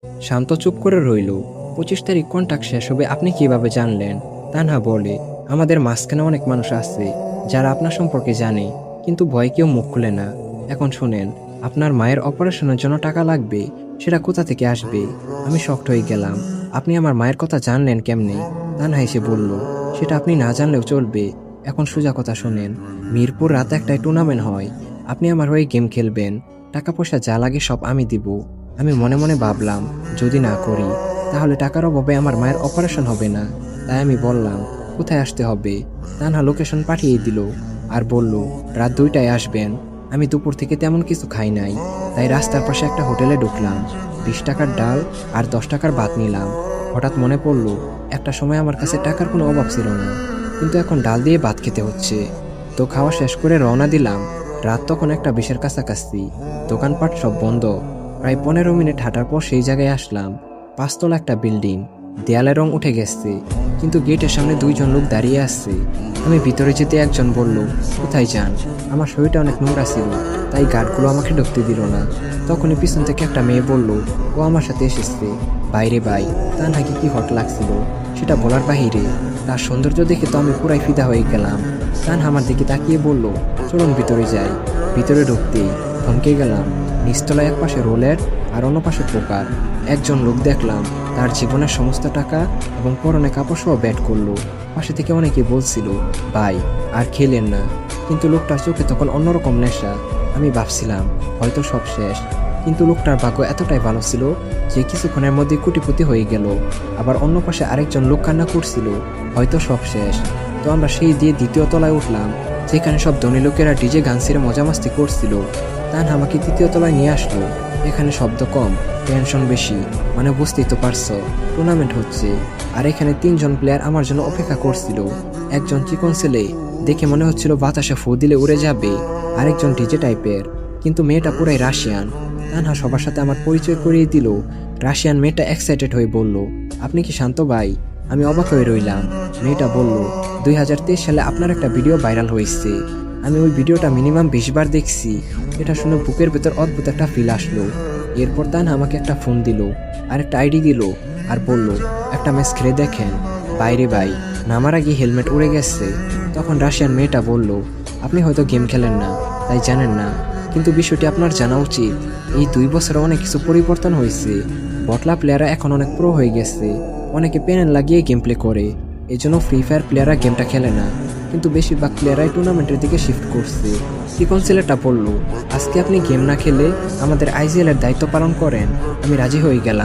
শান্ত চুপ করে রইল। 25 তারিখ কন্ট্রাক্ট শেষ হবে আপনি কিভাবে জানলেন? তানহা বলে, আমাদের মাঝখানে অনেক মানুষ আছে যারা আপনার সম্পর্কে জানে, কিন্তু ভয় কেউ মুখ খুলে না। এখন শুনেন, আপনার মায়ের অপারেশনের জন্য টাকা লাগবে, সেটা কোথা থেকে আসবে? আমি শক্ট হয়ে গেলাম। আপনি আমার মায়ের কথা জানলেন কেমনে? তানহা এসে বলল, সেটা আপনি না জানলেও চলবে। এখন সোজা কথা শোনেন, মিরপুর রাত একটায় টুর্নামেন্ট হয়, আপনি আমার হয়ে গেম খেলবেন, টাকা পয়সা যা লাগে সব আমি দিব। আমি মনে মনে ভাবলাম, যদি না করি তাহলে টাকার অভাবে আমার মায়ের অপারেশন হবে না। তাই আমি বললাম, কোথায় আসতে হবে? তানহা লোকেশন পাঠিয়ে দিল আর বলল, রাত 2টায় আসবেন। আমি দুপুর থেকে তেমন কিছু খাই নাই, তাই রাস্তার পাশে একটা হোটেলে ঢুকলাম। 20 টাকার ডাল আর 10 টাকার ভাত নিলাম। হঠাৎ মনে পড়ল, একটা সময় আমার কাছে টাকার কোনো অভাব ছিল না, কিন্তু এখন ডাল দিয়ে ভাত খেতে হচ্ছে। তো খাওয়া শেষ করে রওনা দিলাম। রাত তখন 1টা 20-এর কাছাকাছি। দোকানপাট সব বন্ধ। প্রায় 15 মিনিট হাঁটার পর সেই জায়গায় আসলাম। 5 তলা একটা বিল্ডিং, দেয়ালের রং উঠে গেছে, কিন্তু গেটের সামনে 2জন লোক দাঁড়িয়ে আছে। আমি ভিতরে যেতে একজন বলল, কোথায় যান? আমার শরীরটা অনেক নোংরা ছিল, তাই গার্ডগুলো আমাকে ঢুকতে দিল না। তখনই পিছন থেকে একটা মেয়ে বলল, ও আমার সাথে এসেছে। বাইরে ভাই, তা নাকি কি হট লাগছিল সেটা বলার বাহিরে। তার সৌন্দর্য দেখে তো আমি পুরাই ফিদা হয়ে গেলাম। তানহা আমার দিকে তাকিয়ে বলল, চলুন ভিতরে যাই। ভিতরে ঢুকতেই থমকে গেলাম। নিচতলায় এক পাশে রোলের আর অন্য পাশে পোকার। একজন লোক দেখলাম, তার জীবনের সমস্ত টাকা এবং পরনে কাপড় সহ ব্যাট করলো। পাশে থেকে অনেকে বলছিল, ভাই আর খেলেন না। কিন্তু লোকটার চোখে তখন অন্যরকম নেশা। আমি ভাবছিলাম হয়তো সব শেষ, কিন্তু লোকটার ভাগ্য এতটাই ভালো ছিল যে কিছুক্ষণের মধ্যে কোটিপতি হয়ে গেল। আবার অন্য পাশে আরেকজন লোক কান্না করছিল, হয়তো সব শেষ। তো আমরা সেই দিয়ে 2য় তলায় উঠলাম, যেখানে সব ধনী লোকেরা ডিজে গান ছেড়ে মজামাস্তি করছিল। তানহা আমাকে 3য় তলায় নিয়ে আসলো। এখানে শব্দ কম, টেনশন বেশি, মানে বুঝতেই তো পারছো, টুর্নামেন্ট হচ্ছে। আর এখানে 3জন প্লেয়ার আমার জন্য অপেক্ষা করছিল। একজন চিকন ছেলে, দেখে মনে হচ্ছিল বাতাসে ফু দিলে উড়ে যাবে। আরেকজন ডিজে টাইপের, কিন্তু মেয়েটা পুরাই রাশিয়ান। তানহা সবার সাথে আমার পরিচয় করিয়ে দিল। রাশিয়ান মেয়েটা এক্সাইটেড হয়ে বলল, আপনি কি শান্ত ভাই? আমি অবাক হয়ে রইলাম। মেয়েটা বলল, 2023 সালে আপনার একটা ভিডিও ভাইরাল হয়েছে। আমি ওই ভিডিওটা মিনিমাম 20 বার দেখছি। এটা শুনে বুকের ভেতর অদ্ভুত একটা ফিল আসলো। এরপর তানহা আমাকে একটা ফোন দিল আর একটা আইডি দিল আর বলল, একটা ম্যাচ খেলে দেখেন। বাইরে ভাই, নামার আগে হেলমেট উড়ে গেছে। তখন রাশিয়ান মেয়েটা বলল, আপনি হয়তো গেম খেলেন না, তাই জানেন না, কিন্তু বিষয়টি আপনার জানা উচিত। এই 2 বছরে অনেক কিছু পরিবর্তন হয়েছে। বটলা প্লেয়াররা এখন অনেক প্রো হয়ে গেছে। অনেকে প্যানেল লাগিয়ে গেম প্লে করে, এজন্য ফ্রি ফায়ার প্লেয়াররা গেমটা খেলে না, কিন্তু বেশিরভাগ প্লেয়াররাই টুর্নামেন্টের দিকে শিফট করছে। চিকন ছেলেটা বলল, আজকে আপনি গেম না খেলে আমাদের আইজিএল এর দায়িত্ব পালন করেন। আমি রাজি হয়ে গেলাম।